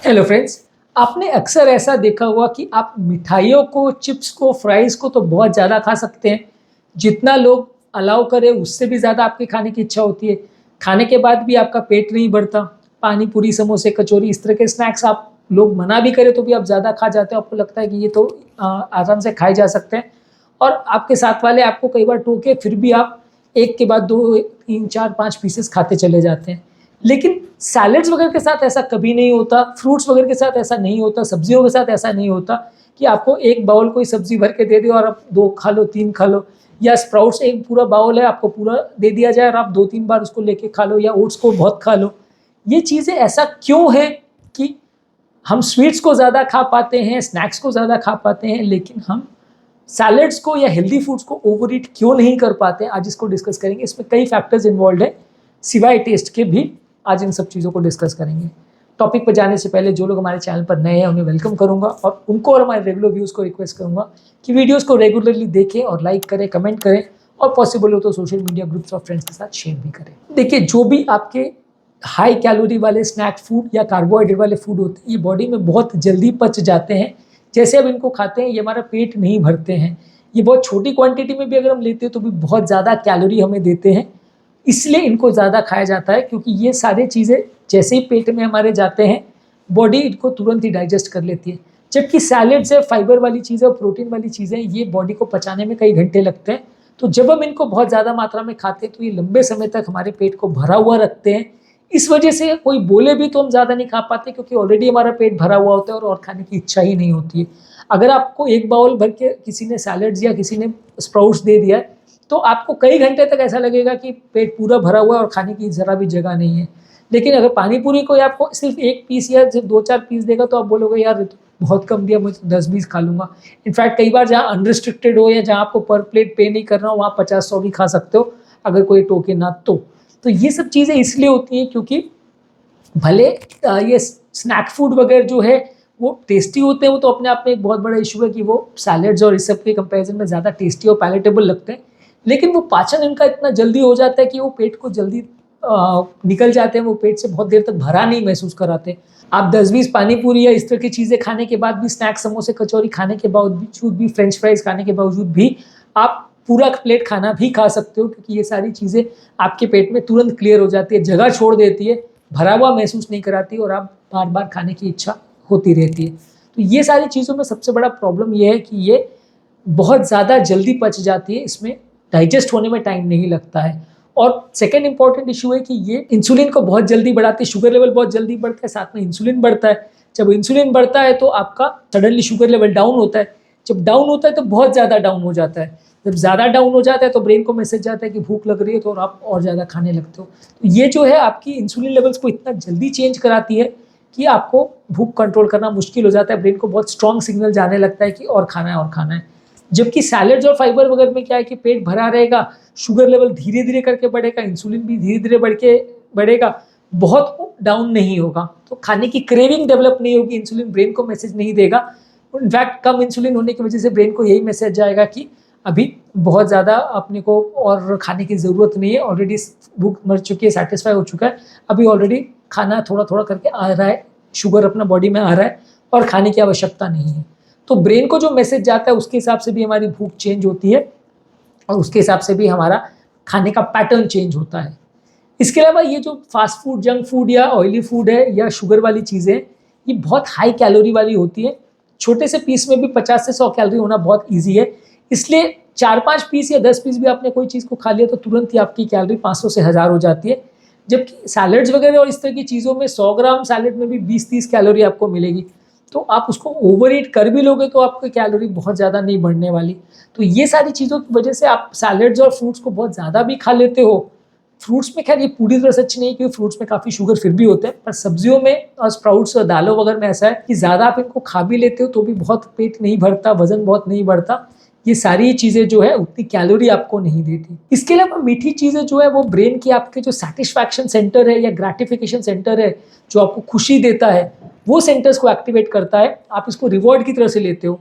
Hello friends. आपने अक्सर ऐसा देखा होगा कि आप मिठाइयों को, चिप्स को, फ्राइज़ को तो बहुत ज़्यादा खा सकते हैं। जितना लोग अलाउ करें उससे भी ज़्यादा आपकी खाने की इच्छा होती है। खाने के बाद भी आपका पेट नहीं भरता। पानी पूरी, समोसे, कचौरी इस तरह के स्नैक्स आप लोग मना भी करें तो भी आप ज़्यादा खा जाते हो। आपको लगता है कि ये तो आराम से खाए जा सकते हैं और आपके साथ वाले आपको कई बार टोके फिर भी आप एक के बाद 2, 3, 4, 5 पीसेस खाते चले जाते हैं। लेकिन सैलेड्स वगैरह के साथ ऐसा कभी नहीं होता, फ्रूट्स वगैरह के साथ ऐसा नहीं होता, सब्जियों के साथ ऐसा नहीं होता कि आपको एक बाउल कोई सब्जी भर के दे दे और आप 2 खा लो, 3 खा लो, या स्प्राउट्स एक पूरा बाउल है आपको पूरा दे दिया जाए और आप 2-3 बार उसको लेके खा लो, या ओट्स को बहुत खा लो। ये चीज़ें ऐसा क्यों है कि हम स्वीट्स को ज़्यादा खा पाते हैं, स्नैक्स को ज़्यादा खा पाते हैं, लेकिन हम सैलेड्स को या हेल्दी फूड्स को ओवरईट क्यों नहीं कर पाते? आज इसको डिस्कस करेंगे। इसमें कई फैक्टर्स इन्वॉल्व है, सिवाय टेस्ट के भी। आज इन सब चीज़ों को डिस्कस करेंगे। टॉपिक पर जाने से पहले जो लोग हमारे चैनल पर नए हैं उन्हें वेलकम करूंगा और उनको और हमारे रेगुलर व्यूज़ को रिक्वेस्ट करूंगा कि वीडियोस को रेगुलरली देखें और लाइक करें, कमेंट करें और पॉसिबल हो तो सोशल मीडिया ग्रुप्स और फ्रेंड्स के साथ शेयर भी करें। देखिए, जो भी आपके हाई कैलोरी वाले स्नैक फूड या कार्बोहाइड्रेट वाले फूड होते हैं, ये बॉडी में बहुत जल्दी पच जाते हैं। जैसे अब इनको खाते हैं ये हमारा पेट नहीं भरते हैं। ये बहुत छोटी क्वांटिटी में भी अगर हम लेते हैं तो भी बहुत ज़्यादा कैलोरी हमें देते हैं, इसलिए इनको ज़्यादा खाया जाता है। क्योंकि ये सारी चीज़ें जैसे ही पेट में हमारे जाते हैं, बॉडी इनको तुरंत ही डाइजेस्ट कर लेती है। जबकि सैलेड्स है, फाइबर वाली चीज़ें और प्रोटीन वाली चीज़ें, ये बॉडी को पचाने में कई घंटे लगते हैं। तो जब हम इनको बहुत ज़्यादा मात्रा में खाते हैं तो ये लंबे समय तक हमारे पेट को भरा हुआ रखते हैं। इस वजह से कोई बोले भी तो हम ज़्यादा नहीं खा पाते, क्योंकि ऑलरेडी हमारा पेट भरा हुआ होता है और खाने की इच्छा ही नहीं होती है। अगर आपको एक बाउल भर के किसी ने सैलेड्स या किसी ने स्प्राउट्स दे दिया है, तो आपको कई घंटे तक ऐसा लगेगा कि पेट पूरा भरा हुआ है और खाने की ज़रा भी जगह नहीं है। लेकिन अगर पानी पूरी कोई आपको सिर्फ 1 पीस या सिर्फ 2-4 पीस देगा तो आप बोलोगे यार ये तो बहुत कम दिया, मैं 10-20 खा लूँगा। इनफैक्ट कई बार जहाँ अनरिस्ट्रिक्टेड हो या जहाँ आपको पर प्लेट पे नहीं करना हो, वहाँ 50-100 भी खा सकते हो, अगर कोई टोके ना तो। तो ये सब चीज़ें इसलिए होती हैं क्योंकि भले ये स्नैक फूड वगैरह जो है वो टेस्टी होते हैं, वो तो अपने आप में एक बहुत बड़ा इशू है कि वो सैलेड्स और इस सब के कंपैरिजन में ज़्यादा टेस्टी और पैलेटेबल लगते हैं। लेकिन वो पाचन इनका इतना जल्दी हो जाता है कि वो पेट को जल्दी निकल जाते हैं, वो पेट से बहुत देर तक भरा नहीं महसूस कराते। आप 10-20 पानी पूरी या इस तरह की चीज़ें खाने के बाद भी, स्नैक समोसे कचौरी खाने के बावजूद भी, फ्रेंच फ्राइज़ खाने के बावजूद भी आप पूरा प्लेट खाना भी खा सकते हो, क्योंकि ये सारी चीज़ें आपके पेट में तुरंत क्लियर हो जाती है, जगह छोड़ देती है, भरा हुआ महसूस नहीं कराती और आप बार-बार खाने की इच्छा होती रहती है। तो ये सारी चीज़ों में सबसे बड़ा प्रॉब्लम ये है कि ये बहुत ज़्यादा जल्दी पच जाती है, इसमें डाइजेस्ट होने में टाइम नहीं लगता है। और सेकंड इम्पॉर्टेंट इशू है कि ये इंसुलिन को बहुत जल्दी बढ़ाती है, शुगर लेवल बहुत जल्दी बढ़ता है, साथ में इंसुलिन बढ़ता है। जब इंसुलिन बढ़ता है तो आपका सडनली शुगर लेवल डाउन होता है। जब डाउन होता है तो बहुत ज़्यादा डाउन हो जाता है। जब ज़्यादा डाउन हो जाता है तो ब्रेन को मैसेज जाता है कि भूख लग रही है, तो और आप और ज़्यादा खाने लगते हो। तो ये जो है आपकी इंसुलिन लेवल्स को इतना जल्दी चेंज कराती है कि आपको भूख कंट्रोल करना मुश्किल हो जाता है। ब्रेन को बहुत स्ट्रॉन्ग सिग्नल जाने लगता है कि और खाना है और खाना है। जबकि सैलेड्स और फाइबर वगैरह में क्या है कि पेट भरा रहेगा, शुगर लेवल धीरे-धीरे करके बढ़ेगा, इंसुलिन भी धीरे-धीरे बढ़ेगा, बहुत डाउन नहीं होगा। तो खाने की क्रेविंग डेवलप नहीं होगी, इंसुलिन ब्रेन को मैसेज नहीं देगा। इनफैक्ट कम इंसुलिन होने की वजह से ब्रेन को यही मैसेज जाएगा कि अभी बहुत ज़्यादा अपने को और खाने की ज़रूरत नहीं है, ऑलरेडी भूख मर चुकी है, सैटिस्फाई हो चुका है, अभी ऑलरेडी खाना थोड़ा-थोड़ा करके आ रहा है, शुगर अपना बॉडी में आ रहा है और खाने की आवश्यकता नहीं है। तो ब्रेन को जो मैसेज जाता है उसके हिसाब से भी हमारी भूख चेंज होती है और उसके हिसाब से भी हमारा खाने का पैटर्न चेंज होता है। इसके अलावा ये जो फास्ट फूड, जंक फूड या ऑयली फूड है या शुगर वाली चीज़ें, ये बहुत हाई कैलोरी वाली होती है। छोटे से पीस में भी 50 से 100 कैलोरी होना बहुत ईजी है। इसलिए 4-5 पीस या 10 पीस भी आपने कोई चीज़ को खा लिया तो तुरंत ही आपकी कैलोरी 500 से 1000 हो जाती है। जबकि सैलेड्स वगैरह और इस तरह की चीज़ों में 100 ग्राम सैलेड में भी 20-30 कैलोरी आपको मिलेगी। तो आप उसको ओवर ईट कर भी लोगे तो आपकी कैलोरी बहुत ज़्यादा नहीं बढ़ने वाली। तो ये सारी चीज़ों की वजह से आप सैलेड्स और फ्रूट्स को बहुत ज़्यादा भी खा लेते हो। फ्रूट्स में खैर ये पूरी तरह सच नहीं है, क्योंकि फ्रूट्स में काफ़ी शुगर फिर भी होते हैं, पर सब्जियों में और स्प्राउट्स और दालों वगैरह में ऐसा है कि ज़्यादा आप इनको खा भी लेते हो तो भी बहुत पेट नहीं भरता, वजन बहुत नहीं बढ़ता। ये सारी चीज़ें जो है उतनी कैलोरी आपको नहीं देती। इसके अलावा मीठी चीज़ें जो है वो ब्रेन की आपके जो सैटिस्फैक्शन सेंटर है या ग्रेटिफिकेशन सेंटर है, जो आपको खुशी देता है, वो सेंटर्स को एक्टिवेट करता है। आप इसको रिवॉर्ड की तरह से लेते हो।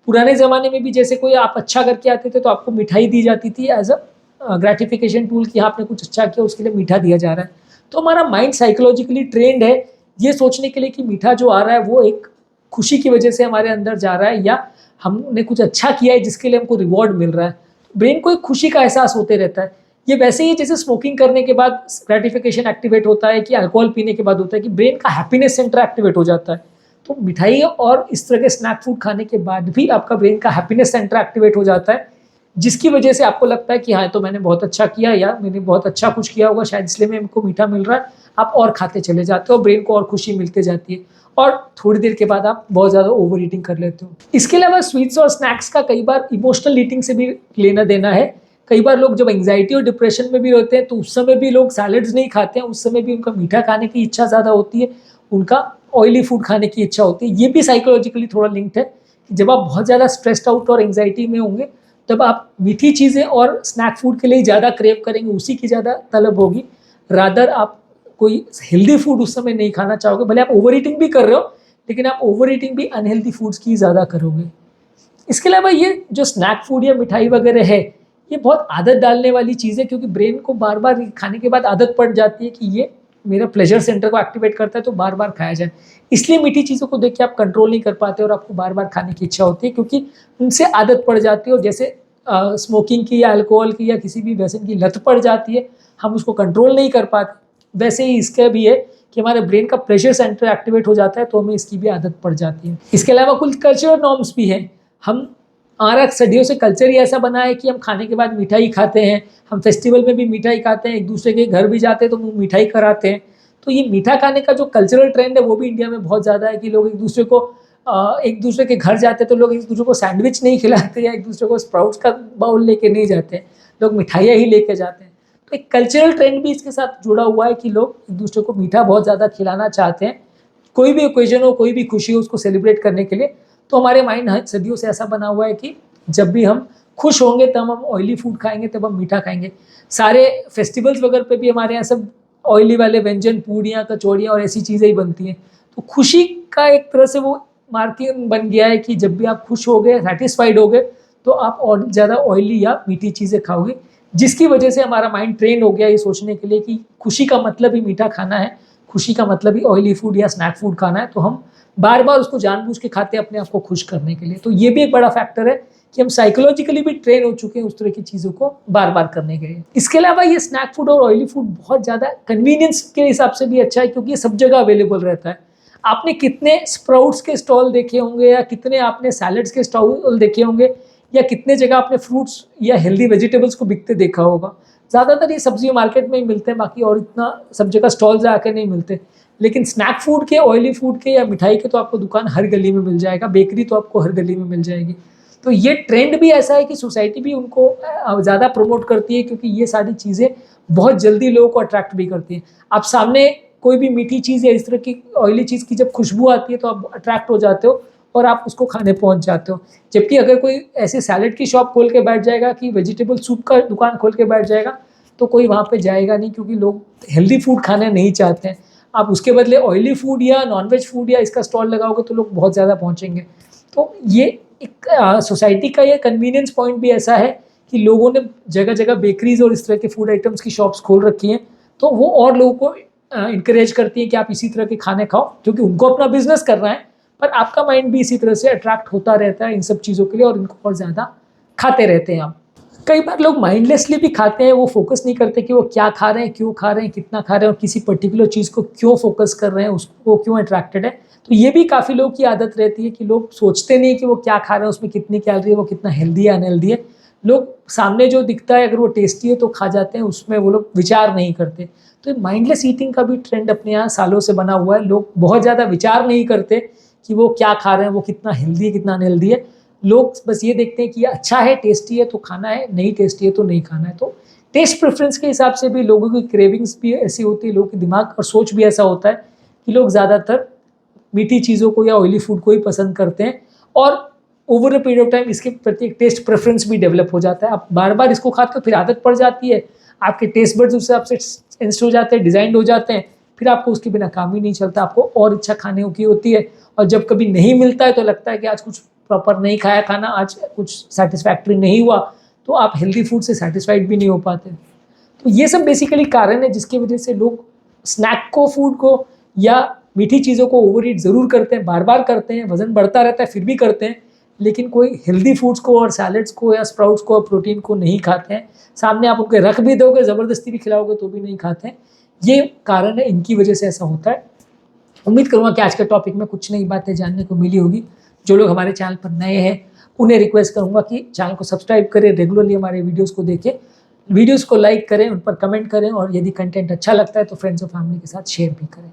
पुराने ज़माने में भी जैसे कोई आप अच्छा करके आते थे तो आपको मिठाई दी जाती थी एज अ ग्रेटिफिकेशन टूल कि आपने कुछ अच्छा किया, उसके लिए मीठा दिया जा रहा है। तो हमारा माइंड साइकोलॉजिकली ट्रेंड है ये सोचने के लिए कि मीठा जो आ रहा है वो एक खुशी की वजह से हमारे अंदर जा रहा है, या हमने कुछ अच्छा किया है जिसके लिए हमको रिवॉर्ड मिल रहा है। ब्रेन को एक खुशी का एहसास होते रहता है। ये वैसे ही जैसे स्मोकिंग करने के बाद ग्रेटिफिकेशन एक्टिवेट होता है, कि अल्कोहल पीने के बाद होता है, कि ब्रेन का हैप्पीनेस सेंटर एक्टिवेट हो जाता है। तो मिठाई और इस तरह के स्नैक फूड खाने के बाद भी आपका ब्रेन का हैप्पीनेस सेंटर एक्टिवेट हो जाता है, जिसकी वजह से आपको लगता है कि हाँ, तो मैंने बहुत अच्छा किया, या मैंने बहुत अच्छा कुछ किया होगा, शायद इसलिए मेरे को मीठा मिल रहा है। आप और खाते चले जाते हो, ब्रेन को और खुशी मिलते जाती है, और थोड़ी देर के बाद आप बहुत ज़्यादा ओवर ईटिंग कर लेते हो। इसके अलावा स्वीट्स और स्नैक्स का कई बार इमोशनल ईटिंग से भी लेना देना है। कई बार लोग जब एंग्जाइटी और डिप्रेशन में भी होते हैं, तो उस समय भी लोग सैलड्स नहीं खाते हैं, उस समय भी उनका मीठा खाने की इच्छा ज़्यादा होती है, उनका ऑयली फूड खाने की इच्छा होती है। ये भी साइकोलॉजिकली थोड़ा लिंक्ड है, कि जब आप बहुत ज़्यादा स्ट्रेस्ड आउट और एंग्जाइटी में होंगे, तब आप मीठी चीज़ें और स्नैक फूड के लिए ज़्यादा क्रेव करेंगे, उसी की ज़्यादा तलब होगी। रादर आप कोई हेल्दी फूड उस समय नहीं खाना चाहोगे। भले आप ओवर ईटिंग भी कर रहे हो, लेकिन आप ओवर ईटिंग भी अनहेल्दी फूड्स की ज़्यादा करोगे। इसके अलावा ये जो स्नैक फूड या मिठाई वगैरह है, ये बहुत आदत डालने वाली चीज़ है, क्योंकि ब्रेन को बार बार खाने के बाद आदत पड़ जाती है कि ये मेरा प्लेजर सेंटर को एक्टिवेट करता है, तो बार बार खाया जाए। इसलिए मीठी चीज़ों को देख के आप कंट्रोल नहीं कर पाते और आपको बार बार खाने की इच्छा होती है, क्योंकि उनसे आदत पड़ जाती है। और जैसे स्मोकिंग की या अल्कोहल की या किसी भी व्यसन की लत पड़ जाती है, हम उसको कंट्रोल नहीं कर पाते, वैसे ही इसका भी है कि हमारे ब्रेन का प्लेजर सेंटर एक्टिवेट हो जाता है, तो हमें इसकी भी आदत पड़ जाती है। इसके अलावा कुछ कल्चरल नॉर्म्स भी हैं। हमारा सदियों से कल्चर ही ऐसा बना है कि हम खाने के बाद मिठाई खाते हैं, हम फेस्टिवल में भी मिठाई खाते हैं, एक दूसरे के घर भी जाते हैं तो वो मिठाई कराते हैं। तो ये मीठा खाने का जो कल्चरल ट्रेंड है वो भी इंडिया में बहुत ज़्यादा है, कि लोग एक दूसरे के घर जाते हैं तो लोग एक दूसरे को सैंडविच नहीं खिलाते, या एक दूसरे को स्प्राउट्स का बाउल लेके नहीं जाते, लोग मिठाइयाँ ही लेके जाते हैं। तो एक कल्चरल ट्रेंड भी इसके साथ जुड़ा हुआ है, कि लोग एक दूसरे को मीठा बहुत ज़्यादा खिलाना चाहते हैं, कोई भी ओकेजन हो, कोई भी खुशी हो, उसको सेलिब्रेट करने के लिए। तो हमारे माइंड सदियों से ऐसा बना हुआ है कि जब भी हम खुश होंगे तब हम ऑयली फूड खाएंगे, तब हम मीठा खाएंगे। सारे फेस्टिवल्स वगैरह पे भी हमारे यहाँ सब ऑयली वाले व्यंजन, पूड़ियाँ, कचौड़ियाँ और ऐसी चीज़ें ही बनती हैं। तो खुशी का एक तरह से वो मार्किंग बन गया है, कि जब भी आप खुश हो गए, सेटिस्फाइड हो गए, तो आप और ज़्यादा ऑयली या मीठी चीज़ें खाओगे, जिसकी वजह से हमारा माइंड ट्रेन हो गया ये सोचने के लिए कि खुशी का मतलब ही मीठा खाना है, खुशी का मतलब ही ऑयली फूड या स्नैक फूड खाना है। तो हम बार बार उसको जानबूझ के खाते हैं अपने आप को खुश करने के लिए। तो ये भी एक बड़ा फैक्टर है कि हम साइकोलॉजिकली भी ट्रेन हो चुके हैं उस तरह की चीज़ों को बार बार करने के लिए। इसके अलावा ये स्नैक फूड और ऑयली फूड बहुत ज़्यादा कन्वीनियंस के हिसाब से भी अच्छा है, क्योंकि ये सब जगह अवेलेबल रहता है। आपने कितने स्प्राउट्स के स्टॉल देखे होंगे, या कितने आपने सैलड्स के स्टॉल देखे होंगे, या कितने जगह आपने फ्रूट्स या हेल्दी वेजिटेबल्स को बिकते देखा होगा। ज़्यादातर ये सब्जी मार्केट में ही मिलते हैं, बाकी और इतना सब जगह स्टॉल जाके नहीं मिलते। लेकिन स्नैक फूड के, ऑयली फूड के या मिठाई के तो आपको दुकान हर गली में मिल जाएगा, बेकरी तो आपको हर गली में मिल जाएगी। तो ये ट्रेंड भी ऐसा है कि सोसाइटी भी उनको ज़्यादा प्रमोट करती है, क्योंकि ये सारी चीज़ें बहुत जल्दी लोगों को अट्रैक्ट भी करती हैं। आप सामने कोई भी मीठी चीज़ या इस तरह की ऑयली चीज़ की जब खुशबू आती है, तो आप अट्रैक्ट हो जाते हो और आप उसको खाने पहुंच जाते हो। जबकि अगर कोई ऐसे सैलड की शॉप खोल के बैठ जाएगा, कि वेजिटेबल सूप का दुकान खोल के बैठ जाएगा, तो कोई वहाँ पे जाएगा नहीं, क्योंकि लोग हेल्दी फूड खाना नहीं चाहते हैं। आप उसके बदले ऑयली फूड या नॉनवेज फूड या इसका स्टॉल लगाओगे, तो लोग बहुत ज़्यादा पहुँचेंगे। तो ये एक सोसाइटी का ये कन्वीनियंस पॉइंट भी ऐसा है कि लोगों ने जगह जगह बेकरीज और इस तरह के फूड आइटम्स की शॉप्स खोल रखी हैं, तो वो और लोगों को इंकरेज करती है कि आप इसी तरह के खाने खाओ, क्योंकि उनको अपना बिजनेस करना है, पर आपका माइंड भी इसी तरह से अट्रैक्ट होता रहता है इन सब चीज़ों के लिए, और इनको और ज़्यादा खाते रहते हैं आप। कई बार लोग माइंडलेसली भी खाते हैं, वो फोकस नहीं करते कि वो क्या खा रहे हैं, क्यों खा रहे हैं, कितना खा रहे हैं, और किसी पर्टिकुलर चीज़ को क्यों फोकस कर रहे हैं, उसको क्यों अट्रैक्टेड है। तो ये भी काफ़ी लोग की आदत रहती है कि लोग सोचते नहीं कि वो क्या खा रहे हैं, उसमें कितनी कैलोरी है, वो कितना हेल्दी है, अनहेल्दी है। लोग सामने जो दिखता है, अगर वो टेस्टी है तो खा जाते हैं, उसमें वो लोग विचार नहीं करते। तो माइंडलेस ईटिंग का भी ट्रेंड अपने यहाँ सालों से बना हुआ है। लोग बहुत ज़्यादा विचार नहीं करते कि वो क्या खा रहे हैं, वो कितना हेल्दी है, कितना अनहेल्दी है। लोग बस ये देखते हैं कि ये अच्छा है, टेस्टी है तो खाना है, नहीं टेस्टी है तो नहीं खाना है। तो टेस्ट प्रेफरेंस के हिसाब से भी लोगों की क्रेविंग्स भी ऐसी होती है, लोगों के दिमाग और सोच भी ऐसा होता है कि लोग ज़्यादातर मीठी चीज़ों को या ऑयली फूड को ही पसंद करते हैं, और over a period of time इसके प्रति एक टेस्ट प्रेफरेंस भी डेवलप हो जाता है। आप बार बार इसको खाते हो, फिर आदत पड़ जाती है, आपके टेस्ट बड्स उस हिसाब से इंस्ट हो जाते हैं, डिज़ाइंड हो जाते हैं, फिर आपको उसके बिना काम ही नहीं चलता, आपको और इच्छा खाने की होती है। और जब कभी नहीं मिलता है तो लगता है कि आज कुछ प्रॉपर नहीं खाया खाना, आज कुछ सेटिस्फैक्ट्री नहीं हुआ, तो आप हेल्दी फूड से सेटिस्फाइड भी नहीं हो पाते। तो ये सब बेसिकली कारण है जिसकी वजह से लोग स्नैक को, फूड को या मीठी चीज़ों को ओवर ईट ज़रूर करते हैं, बार बार करते हैं, वजन बढ़ता रहता है फिर भी करते हैं, लेकिन कोई हेल्दी फूड्स को और सैलड्स को या स्प्राउट्स को और प्रोटीन को नहीं खाते हैं। सामने आप उनके रख भी दोगे, ज़बरदस्ती भी खिलाओगे तो भी नहीं खाते हैं। ये कारण है, इनकी वजह से ऐसा होता है। उम्मीद करूँगा कि आज के टॉपिक में कुछ नई बातें जानने को मिली होगी। जो लोग हमारे चैनल पर नए हैं उन्हें रिक्वेस्ट करूँगा कि चैनल को सब्सक्राइब करें, रेगुलरली हमारे वीडियोज़ को देखें, वीडियोज़ को लाइक करें, उन पर कमेंट करें और यदि कंटेंट अच्छा लगता है तो फ्रेंड्स और फैमिली के साथ शेयर भी करें।